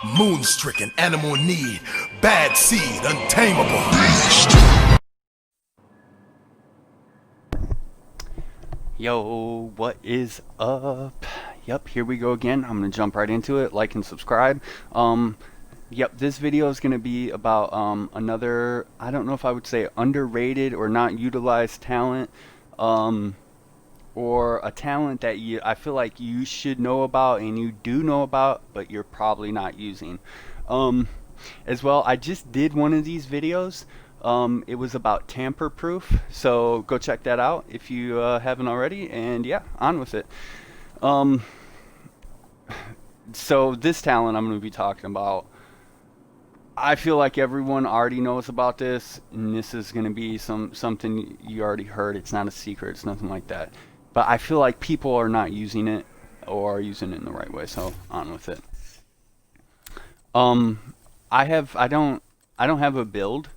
Moon-stricken, animal in need, bad seed, untamable. Yo, what is up? Yep, here we go again. I'm gonna jump right into it. Like and subscribe. Yep, this video is gonna be about another, I don't know if I would say underrated or not utilized talent, or a talent that I feel like you should know about and you do know about, but you're probably not using. Um, as well, I just did one of these videos. It was about tamper proof, so go check that out if you haven't already. And yeah, on with it. Um, so this talent I'm going to be talking about, I feel like everyone already knows about this, and this is going to be something you already heard. It's not a secret. It's nothing like that. But I feel like people are not using it or are using it in the right way. So on with it. Um, I don't have a build.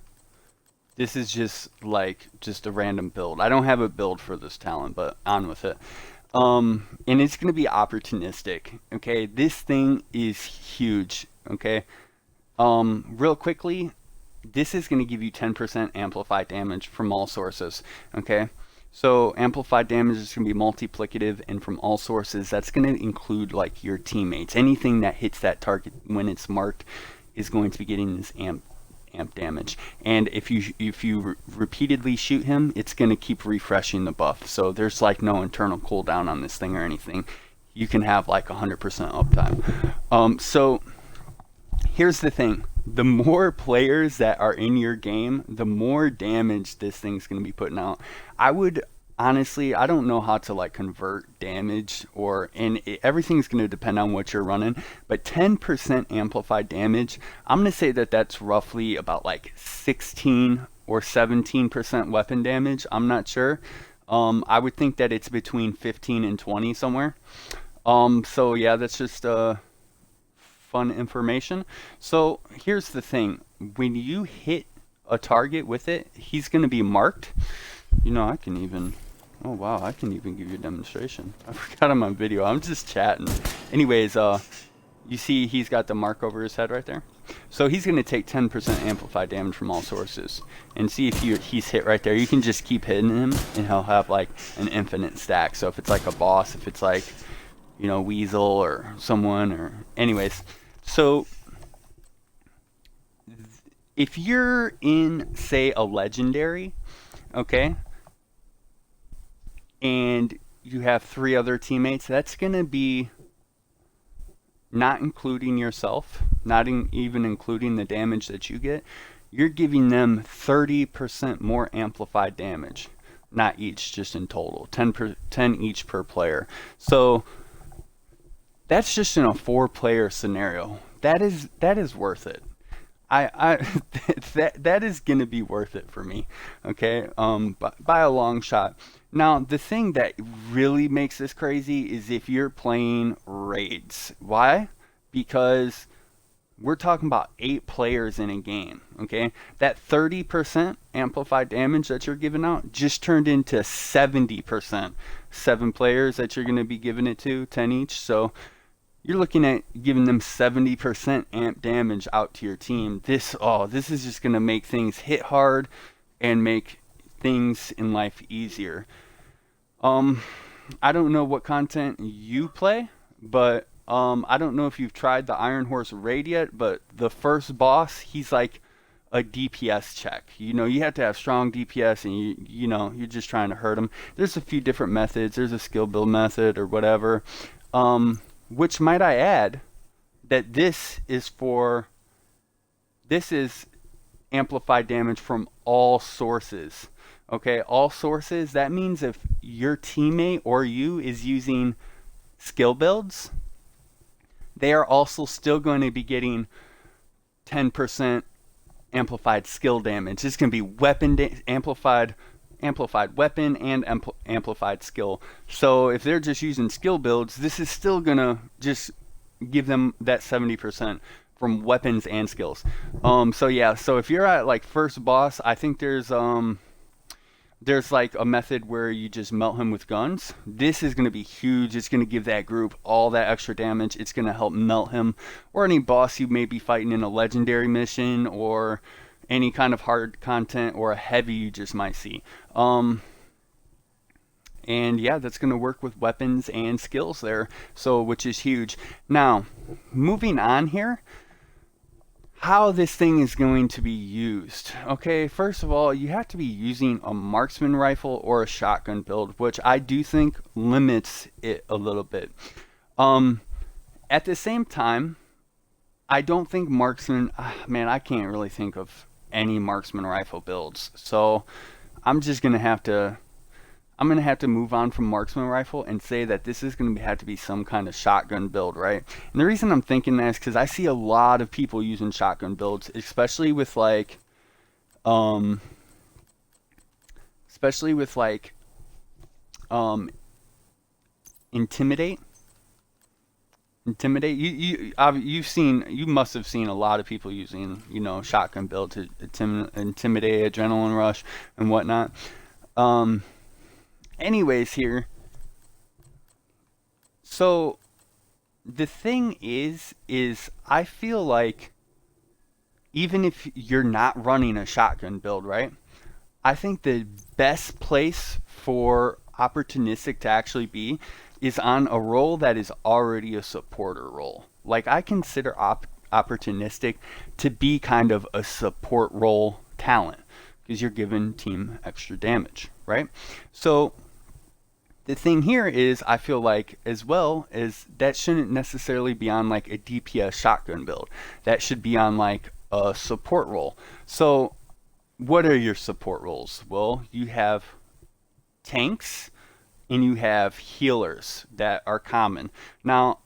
This is just a random build. I don't have a build for this talent, but on with it. And it's gonna be opportunistic. Okay, this thing is huge. Okay. Real quickly, this is gonna give you 10% amplified damage from all sources. Okay. So amplified damage is gonna be multiplicative, and from all sources, that's gonna include like your teammates. Anything that hits that target when it's marked is going to be getting this amp damage. And if you repeatedly shoot him, it's going to keep refreshing the buff. So there's like no internal cooldown on this thing or anything. You can have like 100% uptime. So here's the thing. The more players that are in your game, the more damage this thing's going to be putting out. I would honestly, I don't know how to like convert damage, everything's going to depend on what you're running, but 10% amplified damage, I'm going to say that that's roughly about like 16 or 17% weapon damage. I'm not sure. I would think that it's between 15 and 20 somewhere. So yeah, that's just fun information. So here's the thing. When you hit a target with it, he's going to be marked. You know, oh wow, I can even give you a demonstration. I forgot I'm on video. I'm just chatting. Anyways, you see he's got the mark over his head right there. So he's going to take 10% amplified damage from all sources. And see if he's hit right there. You can just keep hitting him and he'll have like an infinite stack. So if it's like a boss, if it's like, you know, Weasel or someone, or anyways. So if you're in, say, a legendary, okay, and you have 3 other teammates, that's going to be not including yourself, not even including the damage that you get. You're giving them 30% more amplified damage. Not each, just in total. 10 each per player. So that's just in a 4-player scenario. That is worth it. I that is gonna be worth it for me, okay? By a long shot. Now, the thing that really makes this crazy is if you're playing raids. Why? Because we're talking about 8 players in a game, okay? That 30% amplified damage that you're giving out just turned into 70%. 7 players that you're gonna be giving it to, 10 each. So you're looking at giving them 70% amp damage out to your team. This is just going to make things hit hard and make things in life easier. I don't know what content you play, but I don't know if you've tried the Iron Horse raid yet, but the first boss, he's like a DPS check. You know, you have to have strong DPS, and you know, you're just trying to hurt him. There's a few different methods. There's a skill build method or whatever. Which might I add that this is amplified damage from all sources. Okay, all sources. That means if your teammate or you is using skill builds, they are also still going to be getting 10% amplified skill damage. It's going to be amplified weapon and amplified skill. So if they're just using skill builds, this is still gonna just give them that 70% from weapons and skills. So yeah, so if you're at like first boss, I think there's There's like a method where you just melt him with guns. This is going to be huge. It's going to give that group all that extra damage. It's going to help melt him or any boss you may be fighting in a legendary mission or any kind of hard content or a heavy you just might see. And yeah, that's going to work with weapons and skills there, so which is huge. Now, moving on here, how this thing is going to be used. Okay, first of all, you have to be using a marksman rifle or a shotgun build, which I do think limits it a little bit. At the same time, I don't think marksman, man, I can't really think of any marksman rifle builds. So I'm just going to have to move on from marksman rifle and say that this is going to have to be some kind of shotgun build, right? And the reason I'm thinking that is because I see a lot of people using shotgun builds, especially with like, um, especially with like, intimidate. Intimidate. You must have seen a lot of people using, shotgun build to intimidate, adrenaline rush, and whatnot. Anyways, here. So the thing is I feel like even if you're not running a shotgun build, right? I think the best place for opportunistic to actually be is on a role that is already a supporter role. Like I consider opportunistic to be kind of a support role talent because you're giving team extra damage, right? So the thing here is I feel like as well is that shouldn't necessarily be on like a DPS shotgun build. That should be on like a support role. So what are your support roles? Well, you have tanks and you have healers that are common. Now,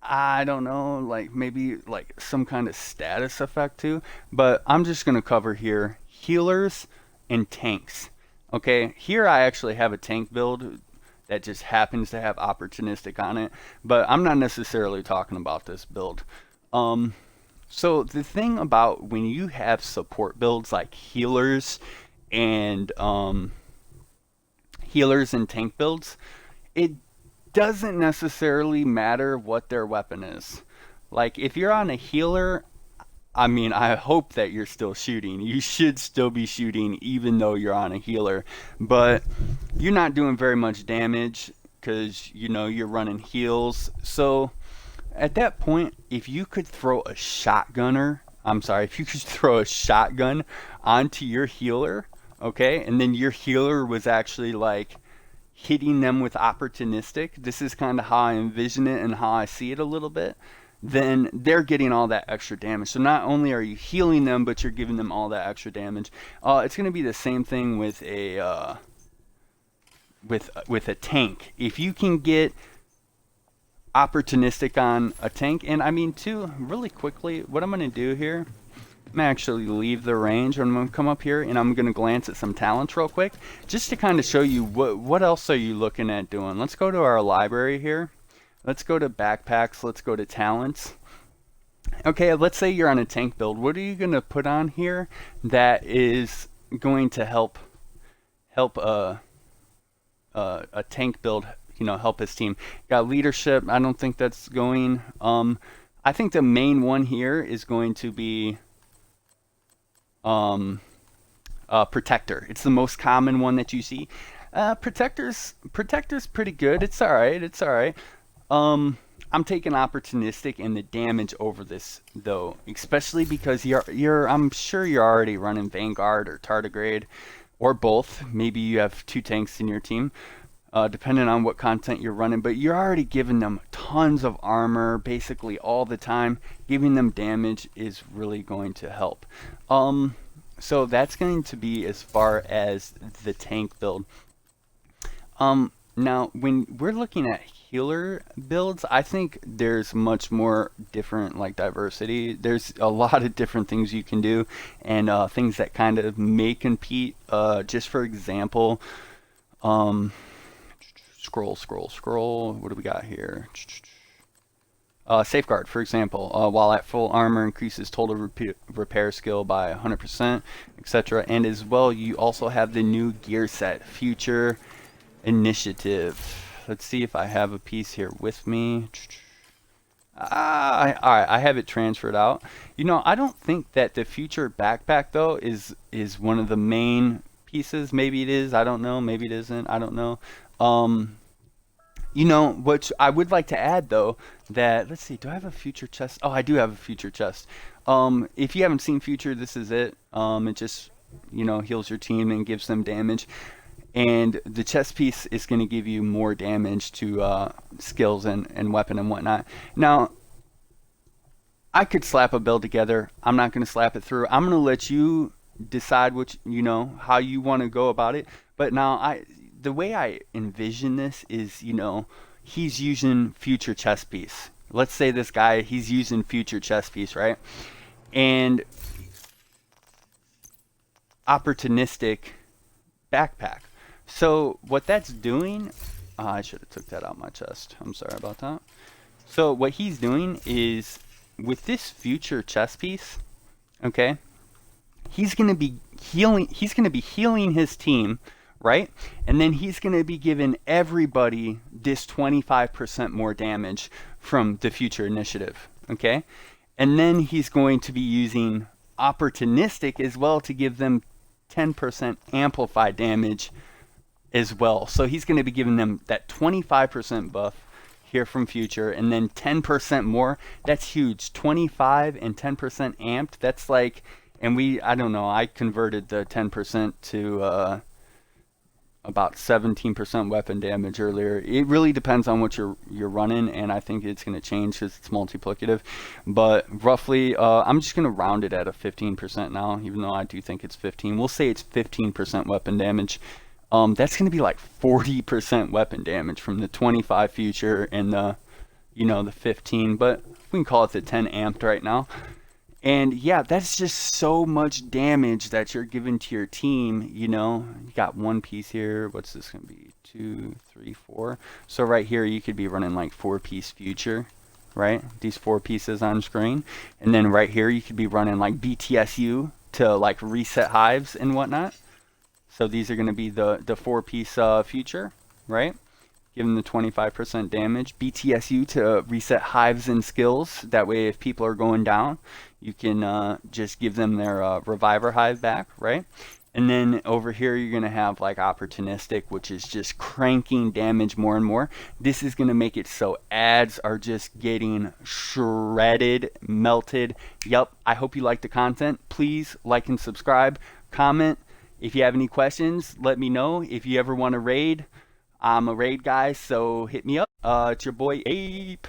I don't know, like maybe like some kind of status effect too, but I'm just going to cover here healers and tanks. Okay, here I actually have a tank build that just happens to have opportunistic on it, but I'm not necessarily talking about this build. So the thing about when you have support builds like and healers and tank builds, it doesn't necessarily matter what their weapon is. Like if you're on a healer, I mean, I hope that you're still shooting. You should still be shooting even though you're on a healer, but you're not doing very much damage because you're running heals. So at that point, if you could throw a shotgun onto your healer, okay, and then your healer was actually like hitting them with opportunistic, this is kind of how I envision it and how I see it a little bit, then they're getting all that extra damage. So not only are you healing them, but you're giving them all that extra damage. It's going to be the same thing with a with a tank. If you can get opportunistic on a tank, and I mean too, really quickly, what I'm going to do here, I'm going to actually leave the range. I'm going to come up here and I'm going to glance at some talents real quick, just to kind of show you what else are you looking at doing. Let's go to our library here. Let's go to backpacks. Let's go to talents. Okay, let's say you're on a tank build. What are you going to put on here that is going to help a tank build, help his team? Got leadership. I don't think that's going. I think the main one here is going to be protector. It's the most common one that you see. Protector's pretty good. It's all right. I'm taking opportunistic and the damage over this though, especially because I'm sure you're already running Vanguard or Tardigrade or both. Maybe you have 2 tanks in your team, depending on what content you're running, but you're already giving them tons of armor basically all the time. Giving them damage is really going to help. So that's going to be as far as the tank build. Now, when we're looking at healer builds, I think there's much more different like diversity. There's a lot of different things you can do, and things that kind of may compete. Just for example, scroll. What do we got here? Safeguard, for example, while at full armor, increases total repair skill by 100%, etc. And as well, you also have the new gear set, Future Initiative. Let's see if I have a piece here with me. Alright, I have it transferred out. I don't think that the Future backpack though is one of the main pieces. Maybe it is. I don't know. Maybe it isn't. I don't know. Um, what I would like to add though, that let's see, do I have a future chest? Oh, I do have a future chest. If you haven't seen future, this is it. It just, heals your team and gives them damage. And the chest piece is going to give you more damage to skills and weapon and whatnot. Now, I could slap a build together. I'm not going to slap it through. I'm going to let you decide which, how you want to go about it. But now the way I envision this is, he's using future chess piece. Let's say this guy, he's using future chess piece, right? And opportunistic backpack. So what that's doing, I should have took that out my chest. I'm sorry about that. So what he's doing is with this future chess piece, okay, he's going to be healing his team, right? And then he's going to be giving everybody this 25% more damage from the future initiative, okay? And then he's going to be using opportunistic as well to give them 10% amplified damage as well. So he's going to be giving them that 25% buff here from future and then 10% more. That's huge. 25 and 10% amped. That's like, and I don't know, I converted the 10% to about 17% weapon damage earlier. It really depends on what you're running, and I think it's going to change because it's multiplicative. But roughly, I'm just going to round it at a 15% now, even though I do think it's 15. We'll say it's 15% weapon damage. That's going to be like 40% weapon damage from the 25 future and the 15, but we can call it the 10 amped right now. And yeah, that's just so much damage that you're giving to your team. You got one piece here. What's this going to be? 2, 3, 4. So right here, you could be running like 4-piece future, right? These 4 pieces on screen. And then right here, you could be running like BTSU to like reset hives and whatnot. So these are going to be the 4-piece future, right? Give them the 25% damage. BTSU to reset hives and skills. That way, if people are going down, you can just give them their reviver hive back, right? And then over here, you're going to have like opportunistic, which is just cranking damage more and more. This is going to make it so ads are just getting shredded, melted. Yep, I hope you like the content. Please like and subscribe, comment. If you have any questions, let me know. If you ever want to raid, I'm a raid guy, so hit me up. It's your boy Ape.